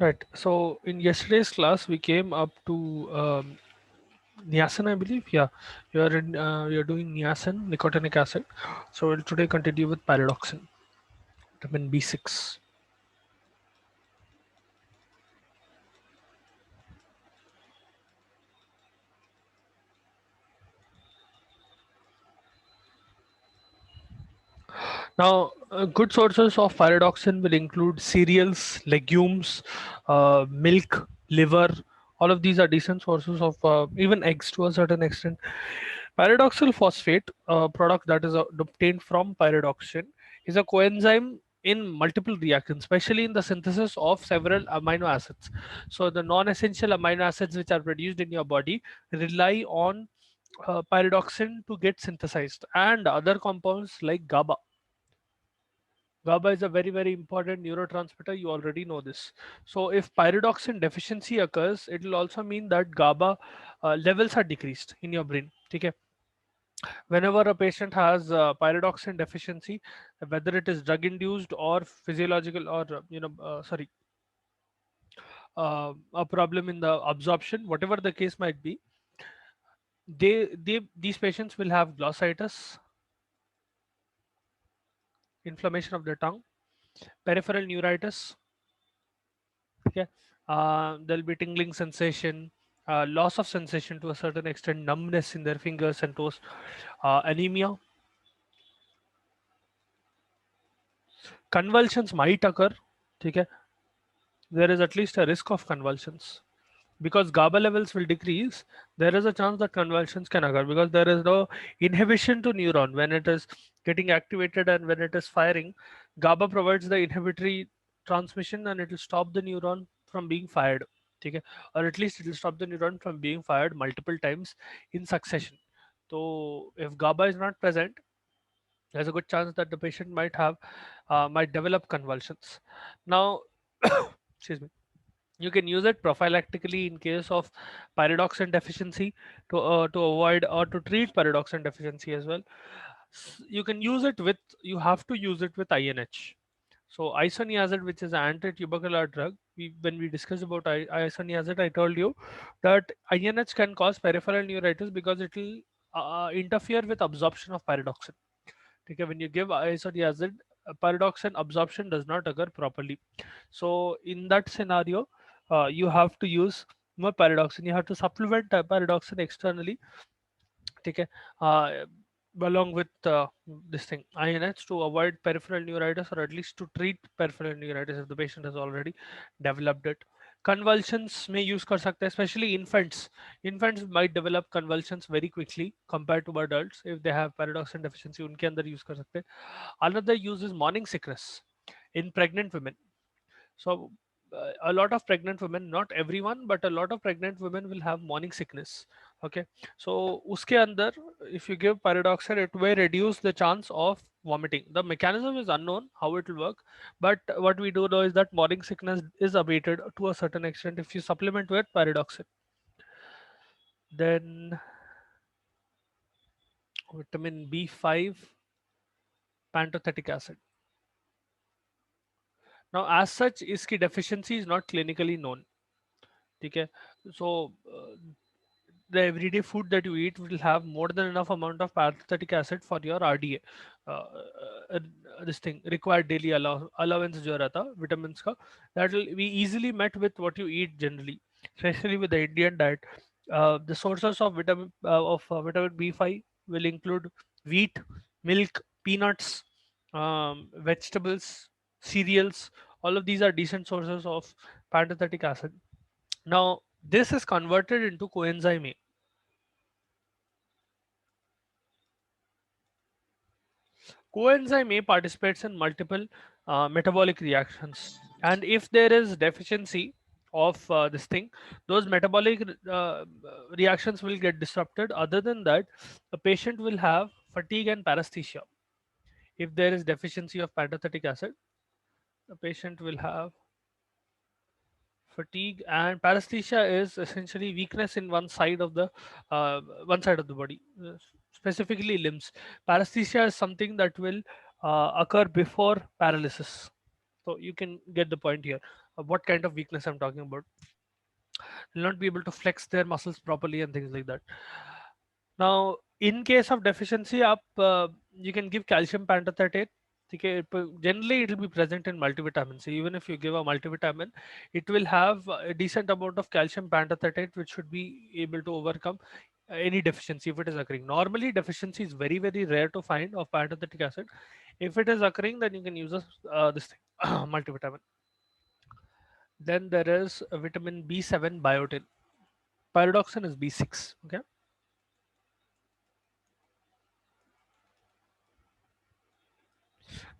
Right. So in yesterday's class, we came up to niacin, I believe. Yeah, you're doing niacin, nicotinic acid. So we'll today continue with pyridoxine, vitamin B6. Now, good sources of pyridoxine will include cereals, legumes, milk, liver. All of these are decent sources of even eggs to a certain extent. Pyridoxal phosphate, a product that is obtained from pyridoxine, is a coenzyme in multiple reactions, especially in the synthesis of several amino acids. So, the non essential amino acids which are produced in your body rely on pyridoxine to get synthesized, and other compounds like GABA. GABA is a very, very important neurotransmitter. You already know this. So, if pyridoxine deficiency occurs, it will also mean that GABA levels are decreased in your brain. Okay? Whenever a patient has pyridoxine deficiency, whether it is drug induced or physiological or a problem in the absorption, whatever the case might be, these patients will have glossitis, inflammation of the tongue, peripheral neuritis. Okay, there'll be tingling sensation, loss of sensation to a certain extent, numbness in their fingers and toes, anemia, convulsions might occur. Okay, there is at least a risk of convulsions because GABA levels will decrease. There is a chance that convulsions can occur because there is no inhibition to neuron when it is getting activated, and when it is firing, GABA provides the inhibitory transmission and it will stop the neuron from being fired. Okay? Or at least it will stop the neuron from being fired multiple times in succession. So if GABA is not present, there's a good chance that the patient might develop convulsions. Now, excuse me, you can use it prophylactically in case of pyridoxine deficiency to avoid or to treat pyridoxine deficiency as well. You can use it with, you have to use it with INH. So isoniazid, which is an anti-tubercular drug, when we discussed about isoniazid, I told you that INH can cause peripheral neuritis because it will interfere with absorption of pyridoxine. Okay, when you give isoniazid, pyridoxine absorption does not occur properly. So in that scenario, you have to use more pyridoxine. You have to supplement pyridoxine externally. Okay, uh, along with this thing INH to avoid peripheral neuritis, or at least to treat peripheral neuritis if the patient has already developed it. Convulsions may use कर सकते हैं, especially infants might develop convulsions very quickly compared to adults if they have pyridoxine deficiency. उनके अंदर use कर सकते हैं. Another use is morning sickness in pregnant women. So a lot of pregnant women, not everyone, but a lot of pregnant women will have morning sickness. Okay, so uske andar, if you give pyridoxine, it may reduce the chance of vomiting. The mechanism is unknown how it will work, but what we do know is that morning sickness is abated to a certain extent if you supplement with pyridoxine. Then vitamin B5, pantothenic acid. Now, as such, इसकी deficiency is not clinically known. ठीक है, so the everyday food that you eat will have more than enough amount of parathytic acid for your RDA. This thing required daily allowance जो रहता vitamins का, that will be easily met with what you eat generally, especially with the Indian diet. The sources of vitamin B5 will include wheat, milk, peanuts, vegetables, cereals. All of these are decent sources of parathytic acid. Now, this is converted into coenzyme A. Coenzyme A participates in multiple metabolic reactions, and if there is deficiency of this thing, those metabolic reactions will get disrupted. Other than that, the patient will have fatigue and paresthesia. If there is deficiency of pantothenic acid, the patient will have fatigue, and paresthesia is essentially weakness in one side of the body, specifically limbs. Paresthesia is something that will occur before paralysis, so you can get the point here. what kind of weakness I'm talking about. Will not be able to flex their muscles properly and things like that. Now, in case of deficiency, you can give calcium pentathetate. Okay, generally it will be present in multivitamins. So even if you give a multivitamin, it will have a decent amount of calcium pentathetate, which should be able to overcome any deficiency if it is occurring. Normally, deficiency is very, very rare to find of pentathetic acid. If it is occurring, then you can use this thing, multivitamin. Then there is vitamin B7 biotin. Pyridoxine is B6. Okay.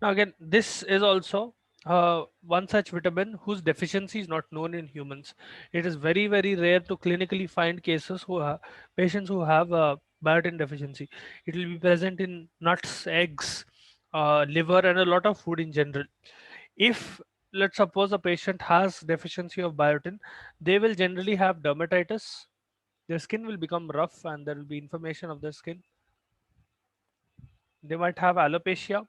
Now again, this is also one such vitamin whose deficiency is not known in humans. It is very, very rare to clinically find cases who have patients who have biotin deficiency. It will be present in nuts, eggs, liver, and a lot of food in general. If, let's suppose, a patient has deficiency of biotin, they will generally have dermatitis. Their skin will become rough and there will be inflammation of their skin. They might have alopecia.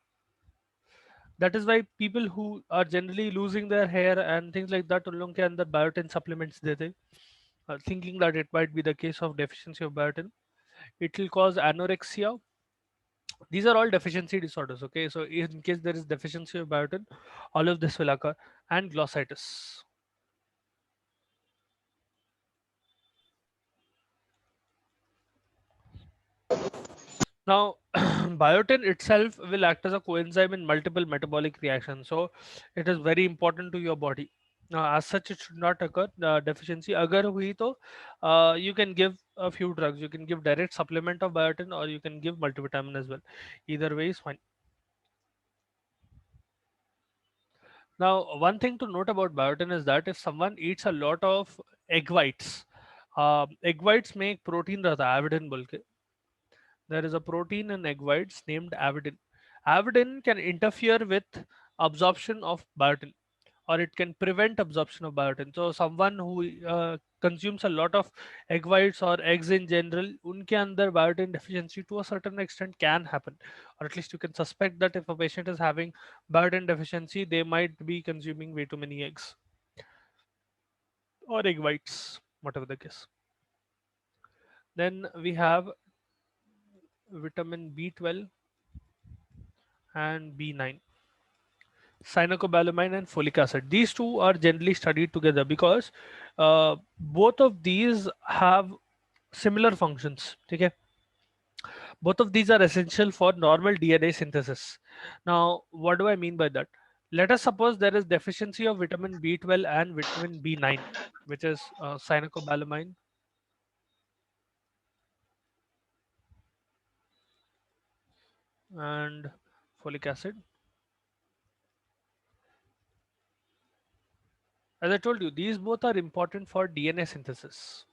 That is why people who are generally losing their hair and things like that उन लोगों के अंदर biotin supplements देते, thinking that it might be the case of deficiency of biotin. It will cause anorexia. These are all deficiency disorders. Okay, so in case there is deficiency of biotin, all of this will occur. And glossitis. Now, biotin itself will act as a coenzyme in multiple metabolic reactions, so it is very important to your body. As such, it should not occur. Deficiency agar hui to, you can give a few drugs. You can give direct supplement of biotin, or you can give multivitamin as well. Either way is fine. Now, one thing to note about biotin is that if someone eats a lot of egg whites, egg whites make protein रहता है avidin बोल के. There is a protein in egg whites named avidin. Avidin can interfere with absorption of biotin, or it can prevent absorption of biotin. So someone who consumes a lot of egg whites or eggs in general, unke andar biotin deficiency to a certain extent can happen, or at least you can suspect that if a patient is having biotin deficiency, they might be consuming way too many eggs or egg whites, whatever the case. Then we have vitamin B12 and B9. Cyanocobalamin and folic acid. These two are generally studied together because both of these have similar functions. Okay, both of these are essential for normal DNA synthesis. Now, what do I mean by that? Let us suppose there is deficiency of vitamin B12 and vitamin B9, which is cyanocobalamin and folic acid. As I told you, these both are important for DNA synthesis.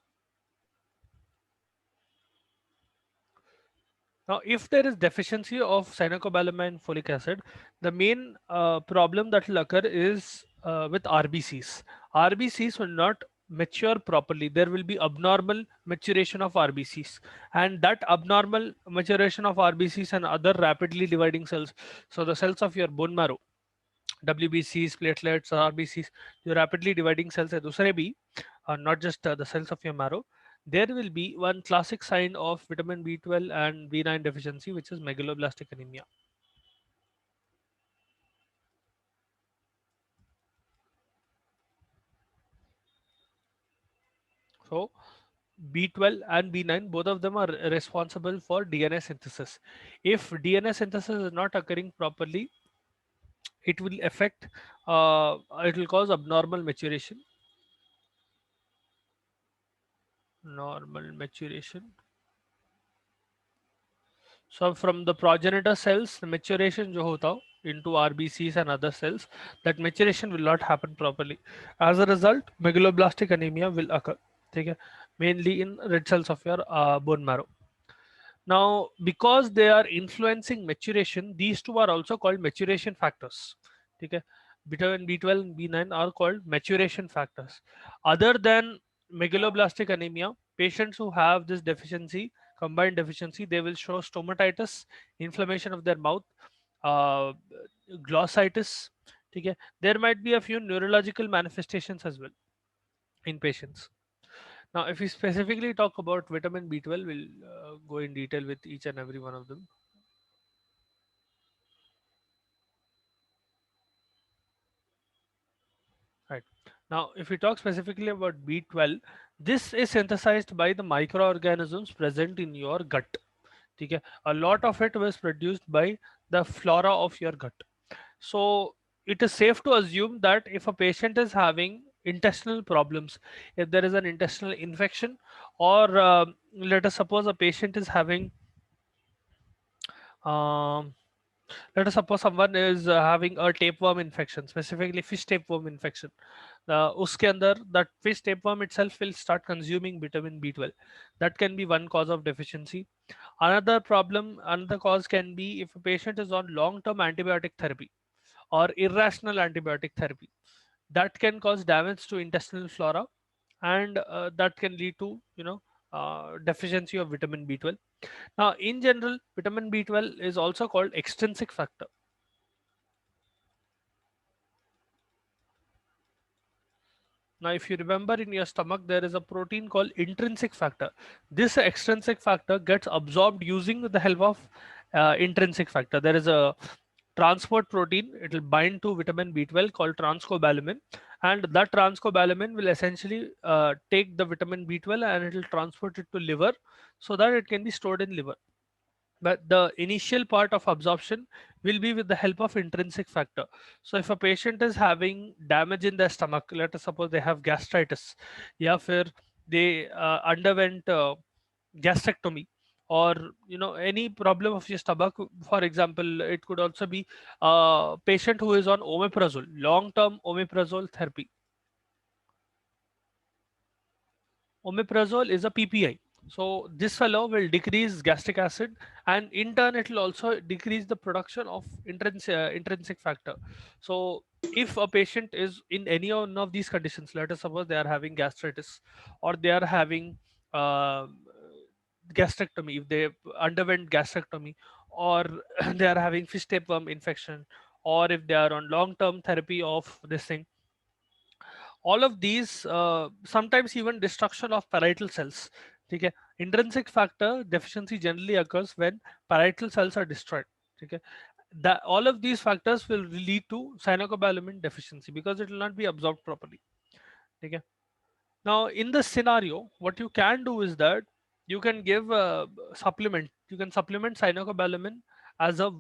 Now, if there is deficiency of cyanocobalamin folic acid, the main problem that will occur is with RBCs. RBCs will not mature properly. There will be abnormal maturation of RBCs, and that abnormal maturation of RBCs and other rapidly dividing cells. So the cells of your bone marrow, WBCs, platelets, RBCs, your rapidly dividing cells है दूसरे भी, not just the cells of your marrow. There will be one classic sign of vitamin B12 and B9 deficiency, which is megaloblastic anemia. So B12 and B9, both of them are responsible for DNA synthesis. If DNA synthesis is not occurring properly, it will affect, it will cause abnormal maturation. Normal maturation. So from the progenitor cells, the maturation जो होता हो into RBCs and other cells, that maturation will not happen properly. As a result, megaloblastic anemia will occur. ठीक है? Mainly in red cells of your bone marrow. Now, because they are influencing maturation, these two are also called maturation factors. Okay? Vitamin B12 and B9 are called maturation factors. Other than megaloblastic anemia, patients who have this deficiency, combined deficiency, they will show stomatitis, inflammation of their mouth, uh, glossitis, ठीक है. There might be a few neurological manifestations as well in patients. Now, if we specifically talk about vitamin B12, we'll go in detail with each and every one of them. Right. Now, if we talk specifically about B12, this is synthesized by the microorganisms present in your gut. Okay. A lot of it was produced by the flora of your gut. So it is safe to assume that if a patient is having intestinal problems, if there is an intestinal infection, or let us suppose a patient is having um, let us suppose someone is having a tapeworm infection, specifically fish tapeworm infection. Uske andar, that fish tapeworm itself will start consuming vitamin B12. That can be one cause of deficiency. Another problem, another cause can be if a patient is on long-term antibiotic therapy or irrational antibiotic therapy. That can cause damage to intestinal flora, and that can lead to deficiency of vitamin B12. Now, in general, vitamin B12 is also called extrinsic factor. Now, if you remember, in your stomach, there is a protein called intrinsic factor. This extrinsic factor gets absorbed using the help of intrinsic factor. There is a transport protein, it will bind to vitamin B12 called transcobalamin, and that transcobalamin will essentially take the vitamin B12 and it will transport it to liver so that it can be stored in liver. But the initial part of absorption will be with the help of intrinsic factor. So if a patient is having damage in their stomach, let us suppose they have gastritis, yeah, फिर they underwent gastrectomy, or any problem of your stomach. For example, it could also be a patient who is on omeprazole, long term omeprazole therapy. Omeprazole is a PPI. So this fellow will decrease gastric acid, and in turn it will also decrease the production of intrinsic factor. So if a patient is in any one of these conditions, let us suppose they are having gastritis, or they are having uh, gastrectomy, if they underwent gastrectomy, or they are having fish tapeworm infection, or if they are on long term therapy of this thing, all of these, sometimes even destruction of parietal cells. Okay. Intrinsic factor deficiency generally occurs when parietal cells are destroyed. Okay. All of these factors will lead to cyanocobalamin deficiency because it will not be absorbed properly. Okay. Now, in this scenario, what you can do is that you can give a supplement. You can supplement cyanocobalamin as a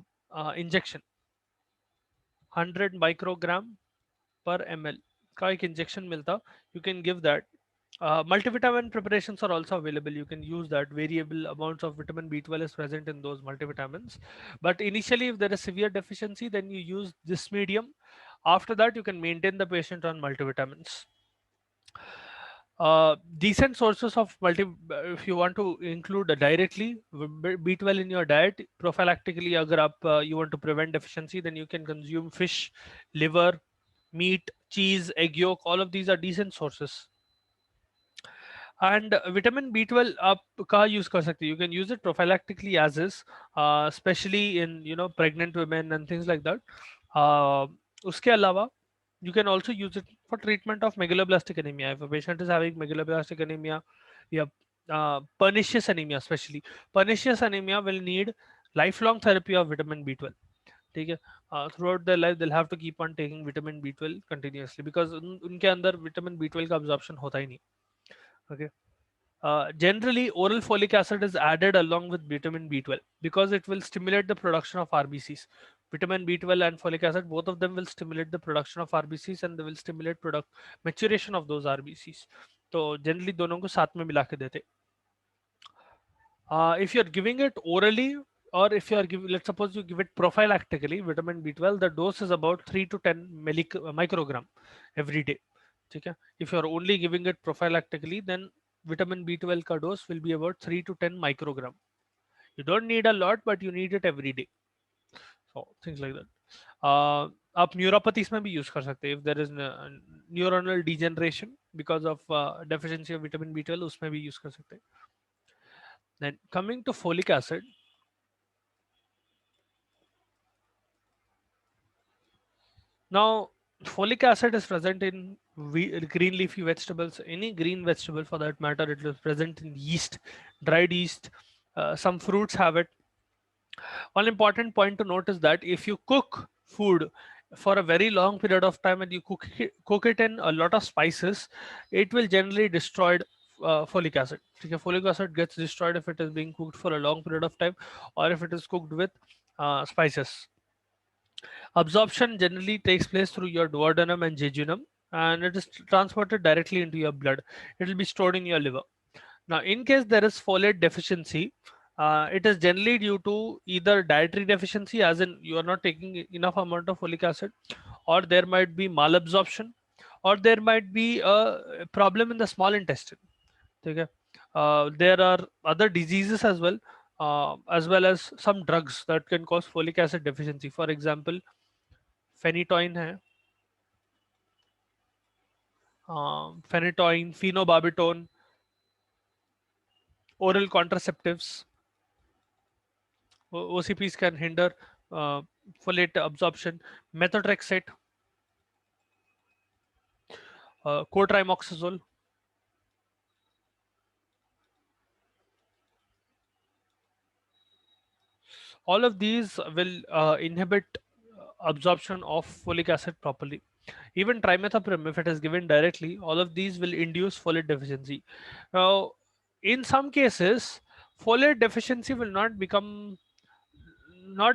injection, 100 microgram per ml का एक injection मिलता. You can give that. Multivitamin preparations are also available. You can use that. Variable amounts of vitamin B12 is present in those multivitamins. But initially, if there is severe deficiency, then you use this medium. After that, you can maintain the patient on multivitamins. Decent sources of if you want to include directly B12 in your diet prophylactically, agar you want to prevent deficiency, then you can consume fish, liver, meat, cheese, egg yolk. All of these are decent sources. And vitamin B12 आप कहाँ use कर सकते हैं? You can use it prophylactically as is, especially in pregnant women and things like that. उसके अलावा you can also use it for treatment of megaloblastic anemia. If a patient is having megaloblastic anemia, yeah, pernicious anemia especially, pernicious anemia will need lifelong therapy of vitamin B12. ठीक है. Throughout their life they'll have to keep on taking vitamin B12 continuously because उनके अंदर vitamin B12 का absorption होता ही नहीं. Okay. Generally, oral folic acid is added along with vitamin B12 because it will stimulate the production of RBCs. Vitamin B12 and folic acid, both of them will stimulate the production of RBCs, and they will stimulate product maturation of those RBCs. तो generally दोनों को साथ में मिला के देते. If you're giving it orally, or if you are giving, let's suppose you give it prophylactically, vitamin B12, the dose is about 3 to 10 microgram every day. Okay? If you're only giving it prophylactically, then vitamin B12 ka dose will be about 3 to 10 microgram. You don't need a lot, but you need it every day. So things like that. आप neuropathies में भी use कर सकते हैं. If there is neuronal degeneration because of deficiency of vitamin B12, उसमें भी use कर सकते हैं. Then coming to folic acid, Now, folic acid is present in green leafy vegetables, any green vegetable for that matter. It is present in yeast, dried yeast. Some fruits have it. One important point to note is that if you cook food for a very long period of time and you cook it in a lot of spices, it will generally destroy folic acid. Okay, folic acid gets destroyed if it is being cooked for a long period of time or if it is cooked with spices. Absorption generally takes place through your duodenum and jejunum, and it is transported directly into your blood. It will be stored in your liver. Now, in case there is folate deficiency, it is generally due to either dietary deficiency, as in you are not taking enough amount of folic acid, or there might be malabsorption, or there might be a problem in the small intestine. Okay. There are other diseases as well as some drugs that can cause folic acid deficiency. For example, phenytoin है, phenytoin, phenobarbital, oral contraceptives. OCPs can hinder uh, folate absorption. Methotrexate, cotrimoxazole. All of these will inhibit absorption of folic acid properly. Even trimethoprim, if it is given directly, all of these will induce folate deficiency. Now, in some cases, folate deficiency will not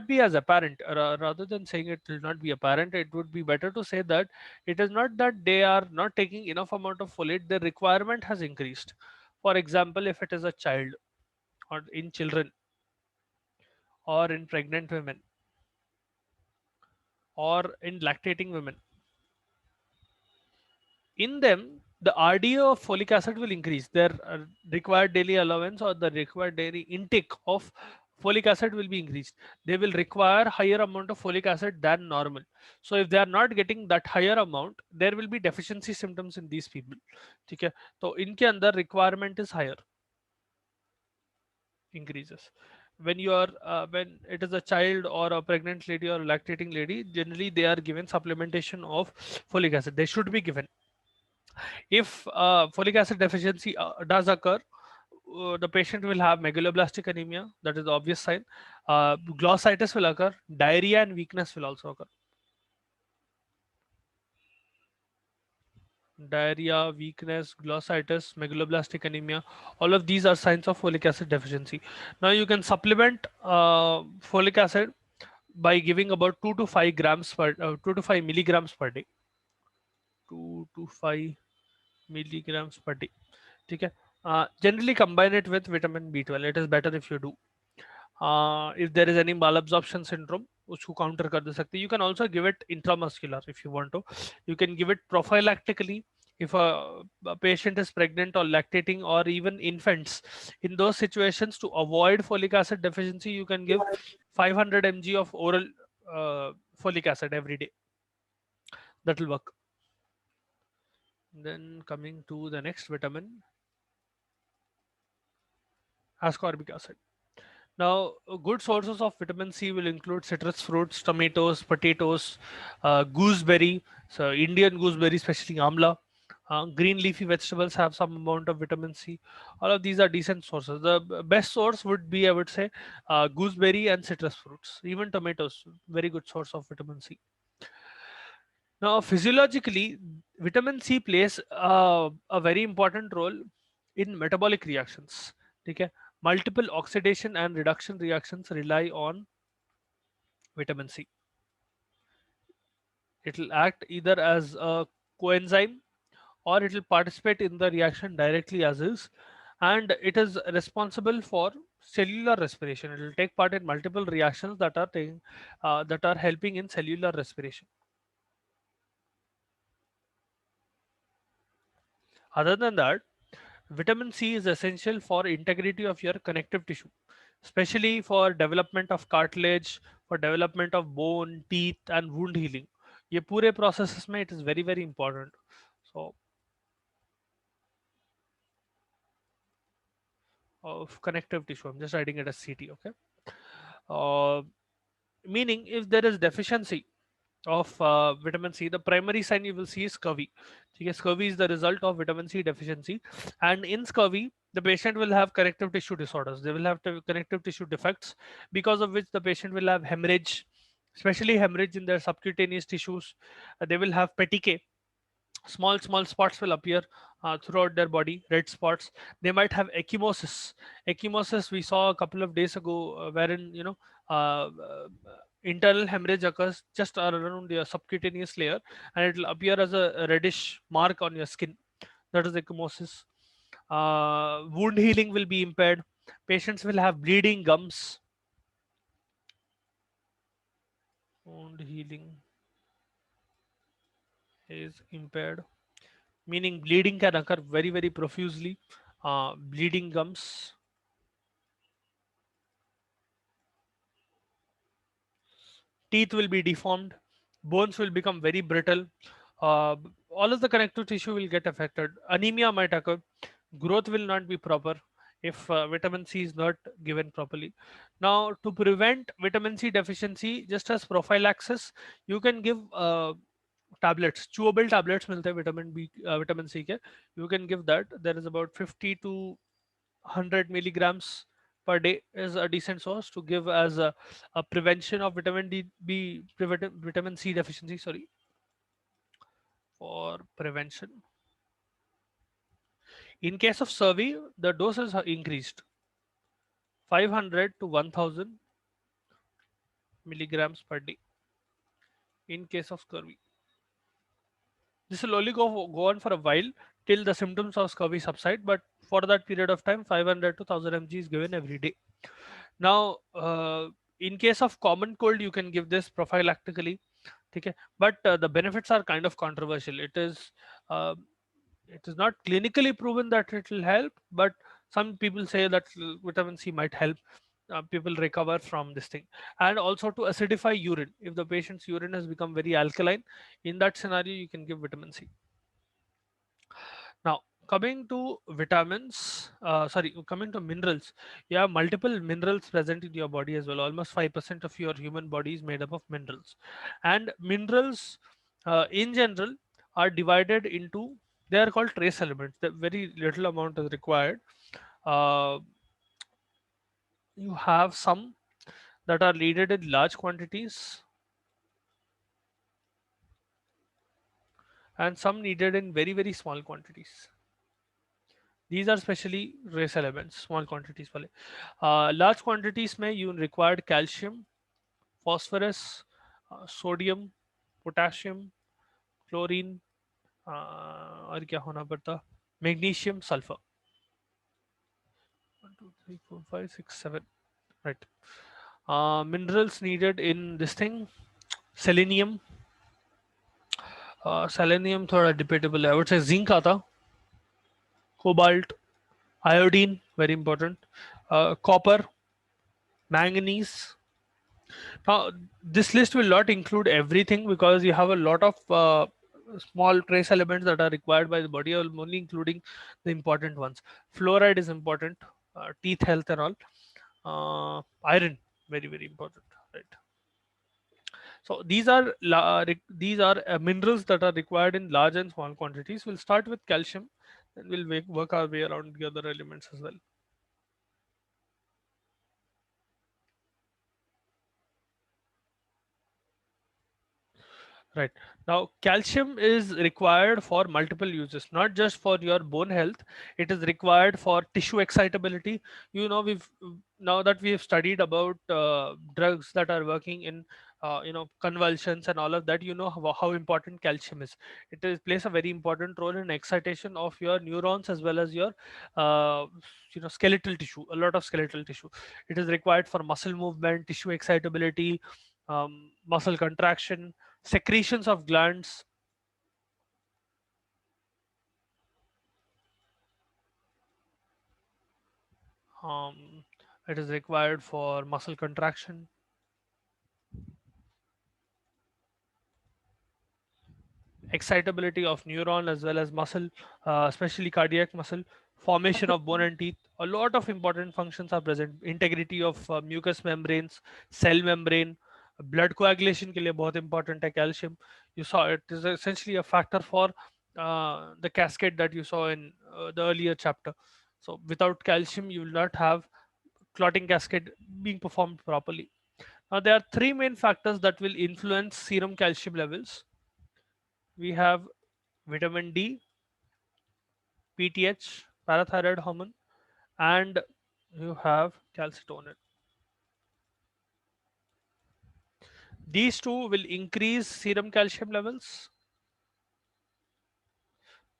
be as apparent. Rather than saying it will not be apparent, it would be better to say that it is not that they are not taking enough amount of folate, their requirement has increased. For example, if it is a child or in children or in pregnant women or in lactating women, in them the RDA of folic acid will increase. Their required daily allowance or the required daily intake of folic acid will be increased. They will require higher amount of folic acid than normal. So if they are not getting that higher amount, there will be deficiency symptoms in these people. ठीक है, तो इनके अंदर requirement is higher, increases. When you are when it is a child or a pregnant lady or a lactating lady, generally they are given supplementation of folic acid. They should be given. If folic acid deficiency does occur, the patient will have megaloblastic anemia. That is the obvious sign. Glossitis will occur. Diarrhea and weakness will also occur. Diarrhea, weakness, glossitis, megaloblastic anemia. All of these are signs of folic acid deficiency. Now you can supplement folic acid by giving about 2 to 5 milligrams per day. 2 to 5 milligrams per day. ठीक है. Generally combine it with vitamin B12. It is better if you do. If there is any malabsorption syndrome, उसको counter कर दे सकते. You can also give it intramuscular if you want to. You can give it prophylactically if a patient is pregnant or lactating or even infants. In those situations, to avoid folic acid deficiency, you can give 500 mg of oral folic acid every day. That will work. Then coming to the next vitamin, ascorbic acid. Now, good sources of vitamin C will include citrus fruits, tomatoes, potatoes, gooseberry, so Indian gooseberry, especially amla. Green leafy vegetables have some amount of vitamin C. All of these are decent sources. The best source would be, I would say, gooseberry and citrus fruits. Even tomatoes, very good source of vitamin C. Now, physiologically, vitamin C plays a very important role in metabolic reactions. Okay? Multiple oxidation and reduction reactions rely on vitamin C. It will act either as a coenzyme or it will participate in the reaction directly as is, and it is responsible for cellular respiration. It will take part in multiple reactions that are helping in cellular respiration. Other than that, vitamin C is essential for integrity of your connective tissue, especially for development of cartilage, for development of bone, teeth, and wound healing. ये पूरे processes में it is very very important. So of connective tissue, I'm just writing it as CT. Okay. Uh, Meaning if there is deficiency, of vitamin C. The primary sign you will see is scurvy. Okay, scurvy is the result of vitamin C deficiency, and in scurvy, the patient will have connective tissue disorders. They will have connective tissue defects, because of which the patient will have hemorrhage, especially hemorrhage in their subcutaneous tissues. They will have petechiae. Small spots will appear throughout their body, red spots. They might have ecchymosis we saw a couple of days ago, wherein uh, uh, internal hemorrhage occurs just around your subcutaneous layer, and it will appear as a reddish mark on your skin. That is ecchymosis. Wound healing will be impaired. Patients will have bleeding gums. Wound healing is impaired, meaning bleeding can occur very profusely. Bleeding gums. Teeth will be deformed. Bones will become very brittle. uh, all of the connective tissue will get affected. Anemia might occur. Growth will not be proper if vitamin C is not given properly. Now, to prevent vitamin C deficiency, just as prophylaxis, you can give tablets, chewable tablets milte हैं vitamin B, vitamin C के. You can give that. There is about 50 to 100 milligrams per day is a decent source to give as a prevention of vitamin C deficiency. Sorry, for prevention. In case of scurvy, the doses are increased 500 to 1000 milligrams per day. In case of scurvy, this will only go on for a while till the symptoms of scurvy subside. But for that period of time, 500 to 1000 mg is given every day. Now, in case of common cold, you can give this prophylactically. Okay, but the benefits are kind of controversial. Uh, it is not clinically proven that it will help, but some people say that vitamin C might help people recover from this thing, and also to acidify urine. If the patient's urine has become very alkaline, in that scenario, you can give vitamin C. Now, coming to vitamins, coming to minerals, you have multiple minerals present in your body as well. Almost 5% of your human body is made up of minerals. And minerals, in general, are divided into, they are called trace elements. The very little amount is required. Uh, you have some that are needed in large quantities and some needed in very small quantities. These are specially trace elements, small quantities वाले. Large quantities में you required calcium, phosphorus, sodium, potassium, chlorine, और क्या होना पड़ता, magnesium, sulfur. 1 2 3 4 5 6 7, right. Minerals needed in this thing, selenium. Selenium थोड़ा debatable है. I would say zinc आता, cobalt, iodine, very important, copper, manganese. Now, this list will not include everything because you have a lot of small trace elements that are required by the body. I'm only including the important ones. Fluoride is important, teeth health and all. Iron, very important, right? So these are minerals that are required in large and small quantities. We'll start with calcium, and we'll work our way around the other elements as well. Right. Now, calcium is required for multiple uses, not just for your bone health. It is required for tissue excitability. We've now that we have studied about drugs that are working in, convulsions and all of that. How important calcium is. Plays a very important role in excitation of your neurons as well as your, uh, skeletal tissue. A lot of skeletal tissue. It is required for muscle movement, tissue excitability, muscle contraction, secretions of glands. um, it is required for muscle contraction, excitability of neuron as well as muscle, especially cardiac muscle, formation of bone and teeth. A lot of important functions are present. Integrity of mucous membranes, cell membrane, blood coagulation के लिए बहुत important है calcium. You saw it is essentially a factor for the cascade that you saw in the earlier chapter. So without calcium you will not have clotting cascade being performed properly. Now there are three main factors that will influence serum calcium levels. We have vitamin D, PTH, parathyroid hormone, and you have calcitonin. These two will increase serum calcium levels.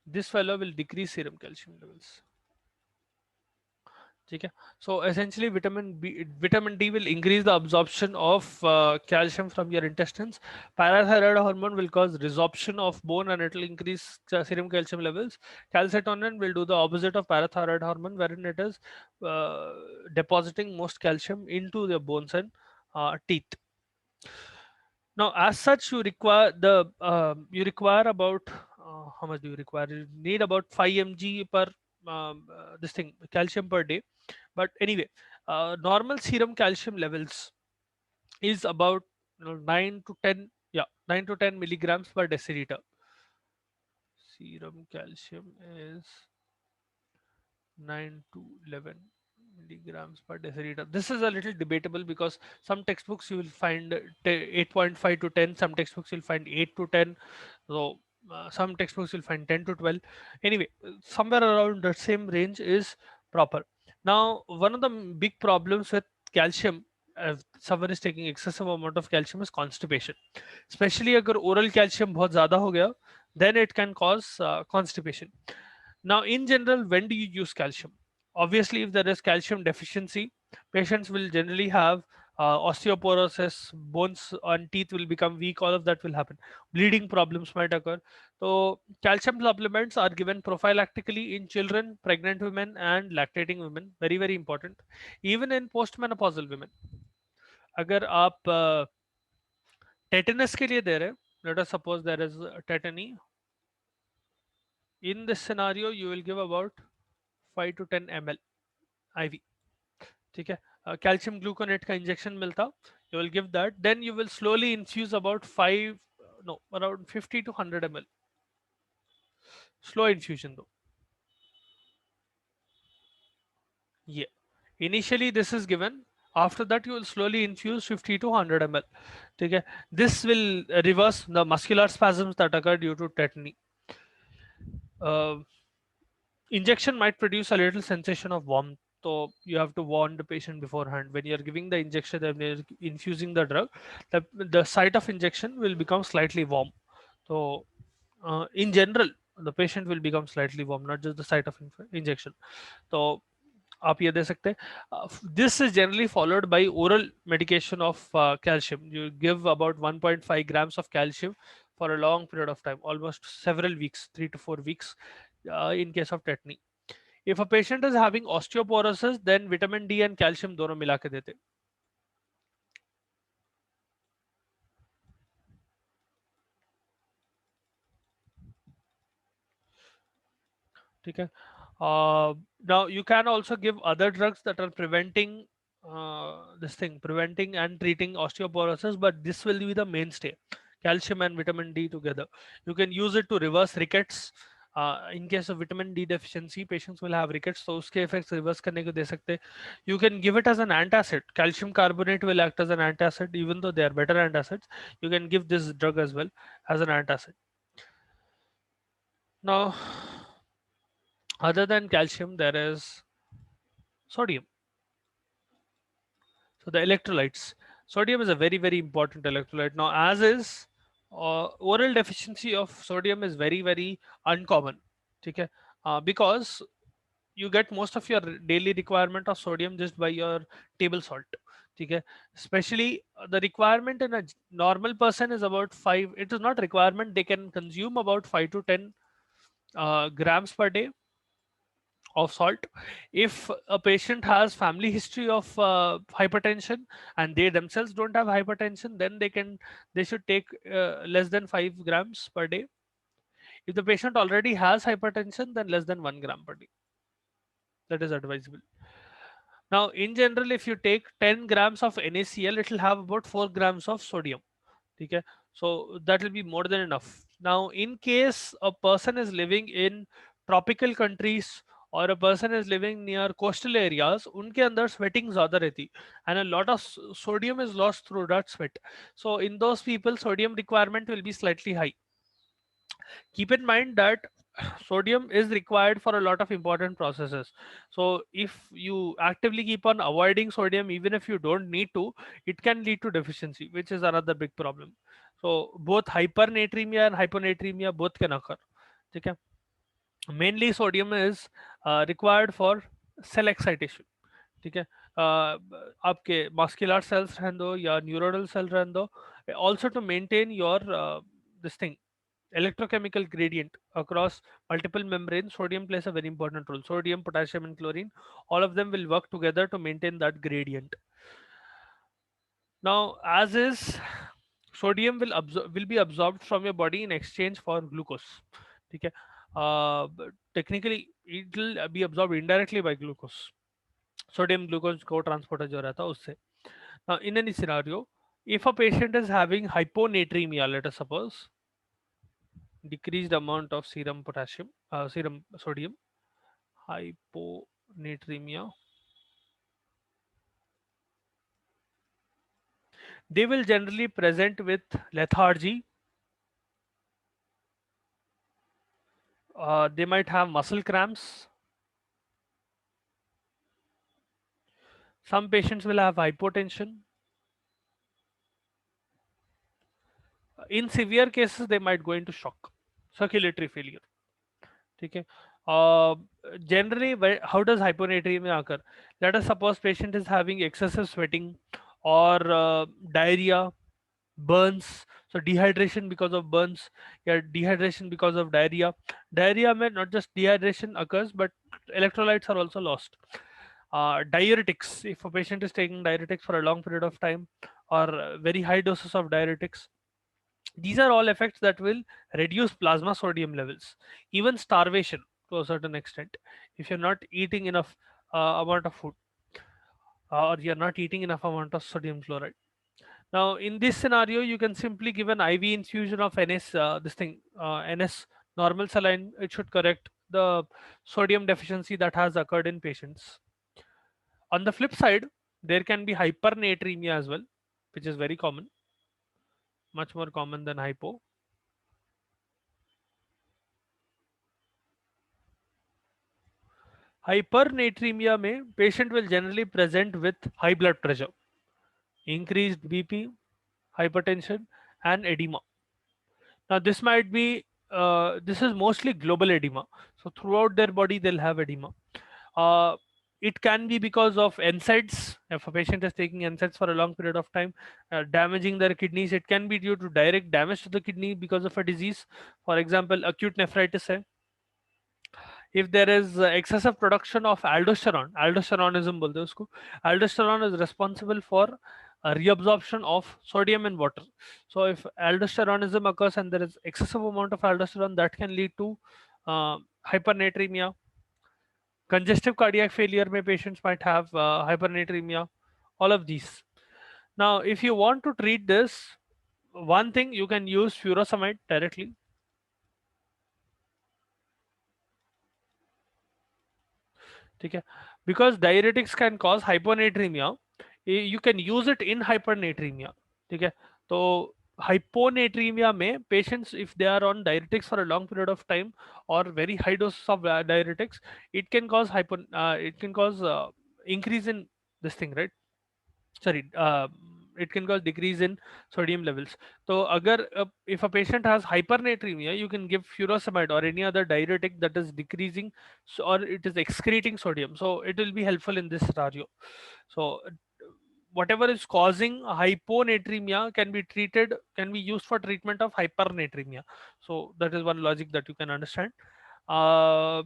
This fellow will decrease serum calcium levels. ठीक है. So essentially vitamin D will increase the absorption of calcium from your intestines. Parathyroid hormone will cause resorption of bone and it will increase serum calcium levels. Calcitonin will do the opposite of parathyroid hormone, wherein it is uh, depositing most calcium into the bones and teeth. Now, as such, you require about how much do you require? You need about 5 mg per this thing calcium per day. But anyway, normal serum calcium levels is about 9 to 10, yeah, 9 to 10 milligrams per deciliter. Serum calcium is 9 to 11 milligrams per deciliter. This is a little debatable because some textbooks you will find 8.5 to 10, some textbooks you'll find 8 to 10. So some textbooks you'll find 10 to 12. Anyway, somewhere around the same range is proper. Now, one of the big problems with calcium, if someone is taking excessive amount of calcium, is constipation. Especially अगर oral calcium बहुत ज़्यादा हो गया, then it can cause constipation. Now, in general, when do you use calcium? Obviously, if there is calcium deficiency, patients will generally have osteoporosis, bones and teeth will become weak, all of that will happen. Bleeding problems might occur. So, calcium supplements are given prophylactically in children, pregnant women, and lactating women. Very, very important. Even in postmenopausal women. अगर आप tetanus के लिए दे रहे हैं, let us suppose there is tetany. In this scenario, you will give about 5 to 10 ml IV. ठीक है. Calcium gluconate का injection मिलता, you will give that, then you will slowly infuse about 5, no, around 50 to 100 ml. Slow infusion though. Yeah. Initially this is given. After that you will slowly infuse 50 to 100 ml. ठीक है. This will reverse the muscular spasms that occur due to tetany. Uh, Injection might produce a little sensation of warmth, so you have to warn the patient beforehand. When you're giving the injection and you're infusing the drug, the site of injection will become slightly warm. So in general the patient will become slightly warm, not just the site of injection. So आप ये दे सकते हैं. This is generally followed by oral medication of calcium. You give about 1.5 grams of calcium for a long period of time, almost several weeks, 3 to 4 weeks, in case of tetany. If a patient is having osteoporosis, then vitamin D and calcium दोनों मिला के देते. ठीक है. Now you can also give other drugs that are preventing preventing and treating osteoporosis, but this will be the mainstay. Calcium and vitamin D together. You can use it to reverse rickets. In case of vitamin D deficiency, patients will have rickets, so उसके effects reverse करने को दे सकते. You can give it as an antacid. Calcium carbonate will act as an antacid, even though they are better antacids. You can give this drug as well as an antacid. Now, other than calcium, there is sodium. So the electrolytes. Sodium is a very, very important electrolyte. Now, as is oral deficiency of sodium is very, very uncommon. Okay? Because you get most of your daily requirement of sodium just by your table salt. Okay? Especially the requirement in a normal person is about 5. It is not requirement. They can consume about 5 to 10 grams per day of salt. If a patient has family history of hypertension and they themselves don't have hypertension, then they should take less than 5 grams per day. If the patient already has hypertension, then less than 1 gram per day. That is advisable. Now in general, if you take 10 grams of NaCl, it will have about 4 grams of sodium. Okay, so that will be more than enough. Now in case a person is living in tropical countries or a person is living near coastal areas, उनके अंदर sweating ज़्यादा रहती and a lot of sodium is lost through that sweat. So in those people, sodium requirement will be slightly high. Keep in mind that sodium is required for a lot of important processes. So if you actively keep on avoiding sodium, even if you don't need to, it can lead to deficiency, which is another big problem. So both hypernatremia and hyponatremia both can occur. Okay, mainly sodium is required for cell excitation. ठीक है, आपके muscular sales रहने दो या neuronal cell रहने दो, also to maintain your this thing, electrochemical gradient across multiple membranes. Sodium plays a very important role. Sodium, potassium and chlorine, all of them will work together to maintain that gradient. Now as is, sodium will be absorbed from your body in exchange for glucose. ठीक है, technically it will be absorbed indirectly by glucose. Sodium glucose co-transporter जो रहता है उससे. Now in any scenario, if a patient is having hyponatremia, let us suppose, decreased amount of serum potassium, serum sodium, hyponatremia, they will generally present with lethargy. They might have muscle cramps. Some patients will have hypotension. In severe cases, they might go into shock, circulatory failure. ठीक है, generally how does hyponatremia occur? Let us suppose patient is having excessive sweating or diarrhea, burns. So dehydration because of burns, yeah, dehydration because of diarrhea. Diarrhea may not just dehydration occurs, but electrolytes are also lost. Diuretics, if a patient is taking diuretics for a long period of time or very high doses of diuretics, these are all effects that will reduce plasma sodium levels. Even starvation to a certain extent, if you're not eating enough amount of food, or you're not eating enough amount of sodium chloride. Now in this scenario, you can simply give an IV infusion of NS, this thing, NS normal saline. It should correct the sodium deficiency that has occurred in patients. On the flip side, there can be hypernatremia as well, which is very common, much more common than hypo. Hypernatremia में patient will generally present with high blood pressure, increased BP, hypertension, and edema. Now this might be this is mostly global edema. So throughout their body they'll have edema. Uh, it can be because of NSAIDs. If a patient is taking NSAIDs for a long period of time, damaging their kidneys. It can be due to direct damage to the kidney because of a disease. For example, acute nephritis है. If there is excessive production of aldosterone, aldosteronism बोलते हैं उसको, aldosterone is responsible for reabsorption of sodium in water. So if aldosteronism occurs and there is excessive amount of aldosterone, that can lead to uh, hypernatremia. Congestive cardiac failure may patients might have hypernatremia, all of these. Now if you want to treat this, one thing, you can use furosemide directly. ठीक है, because diuretics can cause hyponatremia, you can use it in hypernatremia. ठीक है, तो hyponatremia में patients, if they are on diuretics for a long period of time or very high doses of diuretics, it can cause increase in this thing, right? Sorry, it can cause decrease in sodium levels. So agar if a patient has hypernatremia, you can give furosemide or any other diuretic that is decreasing, or it is excreting sodium, so it will be helpful in this scenario. So whatever is causing hyponatremia can be used for treatment of hypernatremia. So that is one logic that you can understand. uh,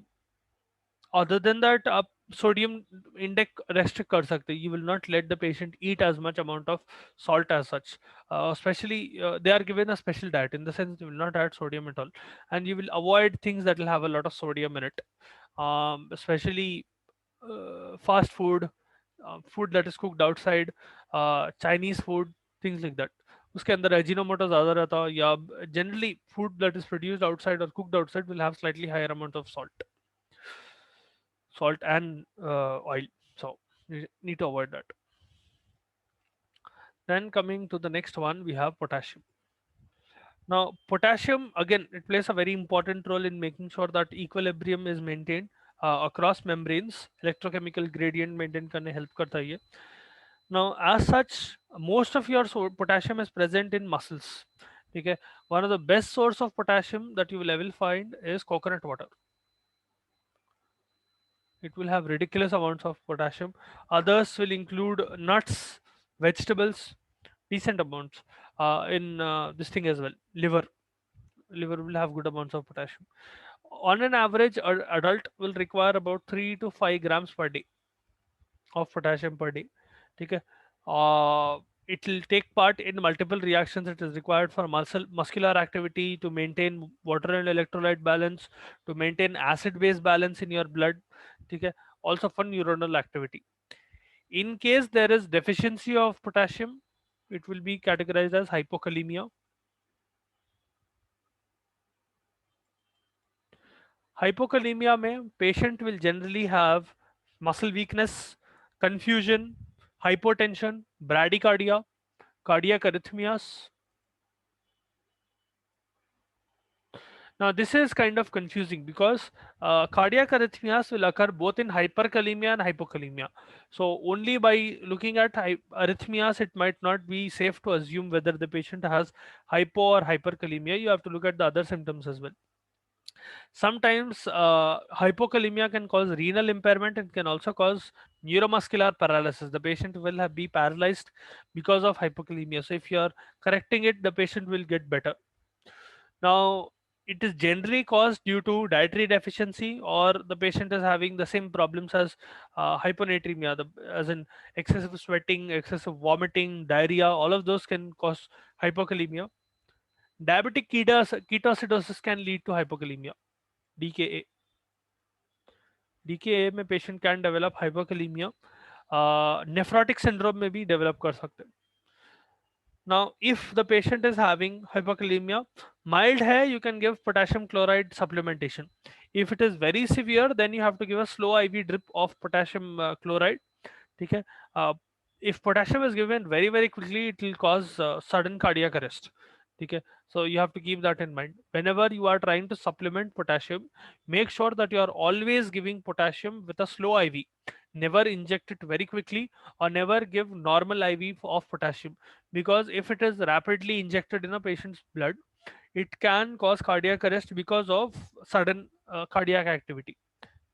Other than that, आप sodium intake restrict कर सकते, you will not let the patient eat as much amount of salt as such. Especially they are given a special diet, in the sense you will not add sodium at all, and you will avoid things that will have a lot of sodium in it, especially fast food, food that is cooked outside, Chinese food, things like that. उसके अंदर Ajinomoto ज़्यादा रहता है, या generally food that is produced outside or cooked outside will have slightly higher amount of salt and oil. So you need to avoid that. Then coming to the next one, we have potassium. Now, potassium, again, it plays a very important role in making sure that equilibrium is maintained across membranes. Electrochemical gradient maintain करने help करता है ये. Now, as such, most of your potassium is present in muscles. Okay, one of the best source of potassium that you will ever find is coconut water. It will have ridiculous amounts of potassium. Others will include nuts, vegetables, decent amounts. In this thing as well, liver will have good amounts of potassium. On an average, an adult will require about 3 to 5 grams per day of potassium per day. Okay. It will take part in multiple reactions. It is required for muscular activity, to maintain water and electrolyte balance, to maintain acid base balance in your blood. Okay. Also for neuronal activity. In case there is deficiency of potassium, it will be categorized as hypokalemia. Hypokalemia mein patient will generally have muscle weakness, confusion, hypotension, bradycardia, cardiac arrhythmias. Now this is kind of confusing because cardiac arrhythmias will occur both in hyperkalemia and hypokalemia. So only by looking at arrhythmias, it might not be safe to assume whether the patient has hypo or hyperkalemia. You have to look at the other symptoms as well. Sometimes hypokalemia can cause renal impairment and can also cause neuromuscular paralysis. The patient will be paralyzed because of hypokalemia. So if you are correcting it, the patient will get better. Now, it is generally caused due to dietary deficiency, or the patient is having the same problems as hyponatremia, as in excessive sweating, excessive vomiting, diarrhea. All of those can cause hypokalemia. Diabetic ketoacidosis can lead to hypokalemia, DKA. DKA में patient can develop hypokalemia. Nephrotic syndrome में भी develop कर सकते हैं. Now, if the patient is having hypokalemia, mild hai, you can give potassium chloride supplementation. If it is very severe, then you have to give a slow IV drip of potassium chloride. Okay? Uh, if potassium is given very quickly, it will cause sudden cardiac arrest. Okay? So you have to keep that in mind. Whenever you are trying to supplement potassium, make sure that you are always giving potassium with a slow IV. Never inject it very quickly, or never give normal IV of potassium, because if it is rapidly injected in a patient's blood, it can cause cardiac arrest because of sudden cardiac activity.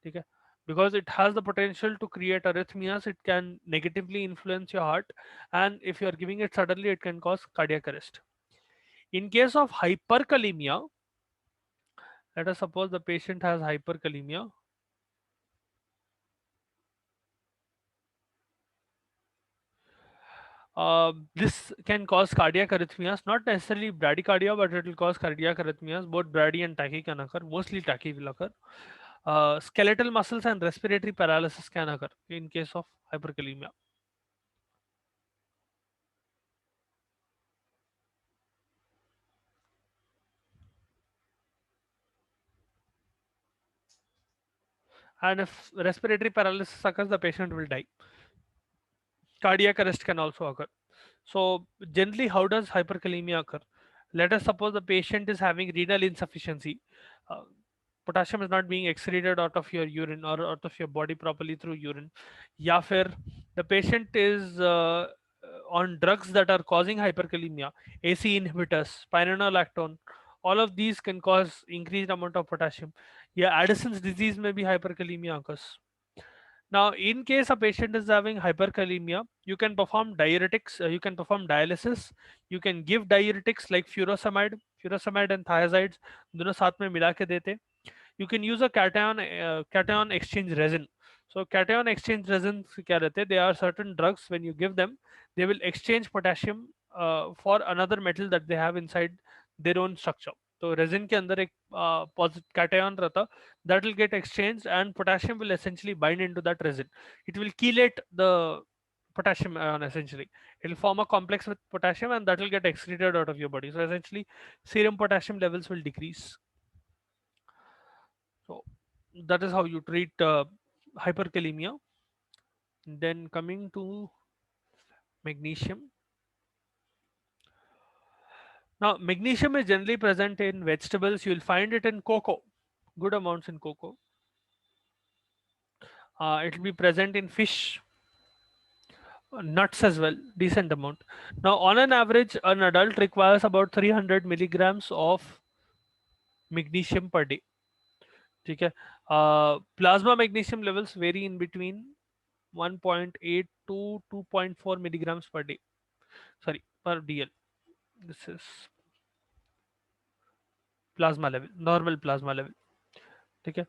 Okay? Because it has the potential to create arrhythmias, it can negatively influence your heart, and if you are giving it suddenly, it can cause cardiac arrest. In case of hyperkalemia, let us suppose the patient has hyperkalemia. This can cause cardiac arrhythmias, not necessarily bradycardia, but it will cause cardiac arrhythmias. Both brady and tachy can occur. Mostly tachy will occur. Skeletal muscles and respiratory paralysis can occur in case of hyperkalemia. And if respiratory paralysis occurs, the patient will die. Cardiac arrest can also occur. So generally, how does hyperkalemia occur? Let us suppose the patient is having renal insufficiency. Uh, Potassium is not being excreted out of your urine or out of your body properly through urine. या फिर the patient is on drugs that are causing hyperkalemia, AC inhibitors, spironolactone. All of these can cause increased amount of potassium. Yeah, Addison's disease may be hyperkalemia occurs. Now, in case a patient is having hyperkalemia, you can perform diuretics, you can perform dialysis, you can give diuretics like furosemide and thiazides, दोनों साथ में मिला के देते. You can use a cation exchange resin. So cation exchange resins क्या रहते हैं? They are certain drugs. When you give them, they will exchange potassium for another metal that they have inside their own structure. तो resin के अंदर एक cation रहता, that will get exchanged and potassium will essentially bind into that resin. It will chelate the potassium ion essentially. It will form a complex with potassium and that will get excreted out of your body. So essentially serum potassium levels will decrease. So that is how you treat hyperkalemia. Then coming to magnesium. Now, magnesium is generally present in vegetables. You will find it in cocoa, good amounts in cocoa. It will be present in fish, nuts as well, decent amount. Now, on an average, an adult requires about 300 milligrams of magnesium per day. Okay. Plasma magnesium levels vary in between 1.8 to 2.4 milligrams per day. Sorry, per DL. This is plasma level, normal plasma level. Okay.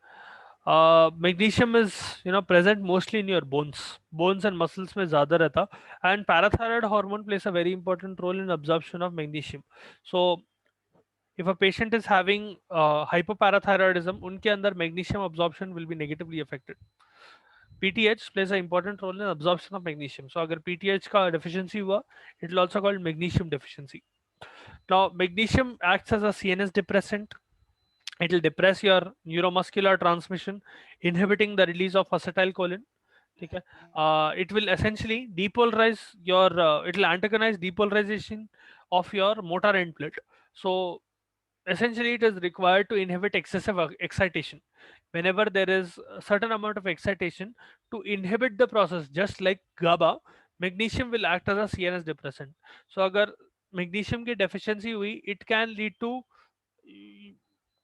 Magnesium is present mostly in your bones and muscles में ज़्यादा रहता, and parathyroid hormone plays a very important role in absorption of magnesium. So if a patient is having hypoparathyroidism, उनके अंदर magnesium absorption will be negatively affected. PTH plays an important role in absorption of magnesium. So अगर PTH का deficiency हुआ, it will also called magnesium deficiency. Now magnesium acts as a CNS depressant. It will depress your neuromuscular transmission, inhibiting the release of acetylcholine. Okay. It will essentially depolarize your, it will antagonize depolarization of your motor end plate. So essentially it is required to inhibit excessive excitation. Whenever there is a certain amount of excitation, to inhibit the process, just like GABA, magnesium will act as a CNS depressant. So agar magnesium की deficiency हुई, it can lead to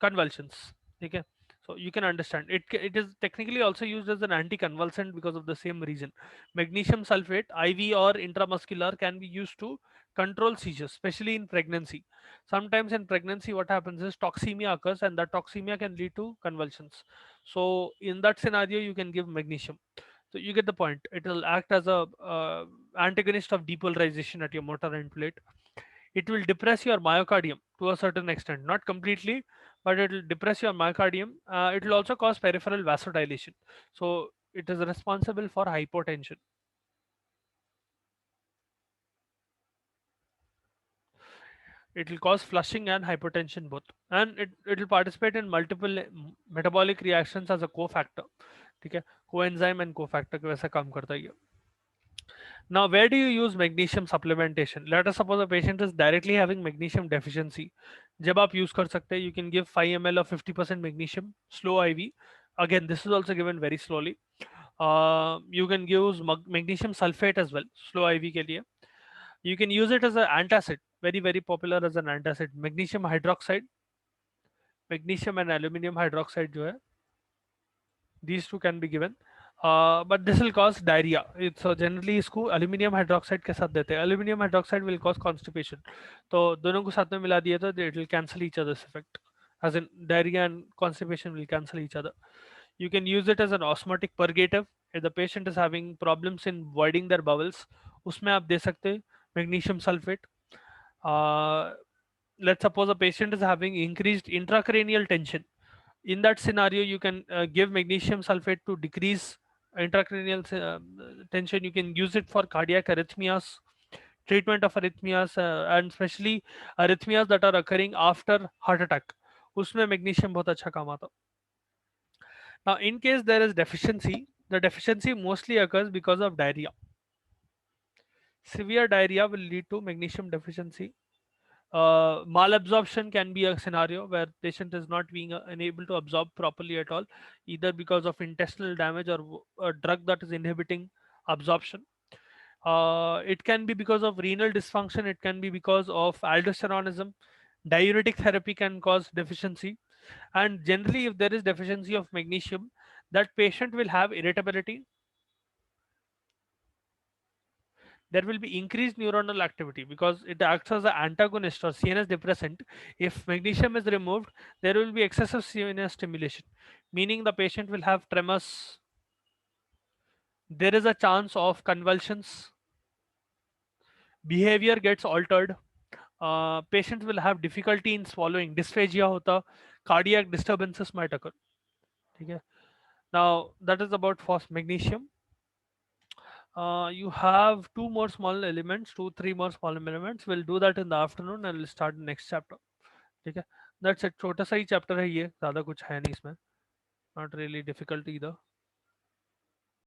convulsions. Okay. So you can understand it is technically also used as an anticonvulsant because of the same reason. Magnesium sulfate IV or intramuscular can be used to control seizures, especially in pregnancy. Sometimes in pregnancy what happens is toxemia occurs and that toxemia can lead to convulsions. So in that scenario you can give magnesium. So you get the point. It will act as a antagonist of depolarization at your motor end plate. It will depress your myocardium to a certain extent, not completely, but it will depress your myocardium. It will also cause peripheral vasodilation. So it is responsible for hypotension. It will cause flushing and hypertension both, and it will participate in multiple metabolic reactions as a cofactor. ठीक है, coenzyme and cofactor के वैसा काम करता है ये. Now, where do you use magnesium supplementation? Let us suppose a patient is directly having magnesium deficiency. जब आप use कर सकते हैं, you can give 5 ml of 50% magnesium, slow IV. Again, this is also given very slowly. You can use magnesium sulfate as well, slow IV के लिए. You can use it as an antacid, very popular as an antacid. Magnesium hydroxide, magnesium and aluminum hydroxide जो है, these two can be given. But this will cause diarrhea. It's generally इसको aluminium hydroxide के साथ देते हैं. Aluminium hydroxide will cause constipation. तो दोनों को साथ में मिला दिया तो it will cancel each other's effect. As in diarrhea and constipation will cancel each other. You can use it as an osmotic purgative. If the patient is having problems in voiding their bowels, उसमें आप दे सकते हैं magnesium sulfate. Let's suppose a patient is having increased intracranial tension. In that scenario you can give magnesium sulfate to decrease intracranial tension. You can use it for cardiac arrhythmias, treatment of arrhythmias, and especially arrhythmias that are occurring after heart attack. उसमें magnesium बहुत अच्छा काम आता. Now in case there is deficiency, the deficiency mostly occurs because of diarrhea. Severe diarrhea will lead to magnesium deficiency. Malabsorption can be a scenario where patient is not being unable to absorb properly at all, either because of intestinal damage or a drug that is inhibiting absorption. It can be because of renal dysfunction. It can be because of aldosteronism. Diuretic therapy can cause deficiency, and generally if there is deficiency of magnesium, that patient will have irritability. There will be increased neuronal activity because it acts as an antagonist or CNS depressant. If magnesium is removed, there will be excessive CNS stimulation, meaning the patient will have tremors. There is a chance of convulsions. Behavior gets altered. Patients will have difficulty in swallowing, dysphagia होता, cardiac disturbances might occur. ठीक है. Now that is about phos magnesium. You have two more small elements, two three more small elements. We'll do that in the afternoon and we'll start the next chapter. ठीक है. That's it. छोटा सा ही chapter है ये, ज़्यादा कुछ है नहीं इसमें. Not really difficult either.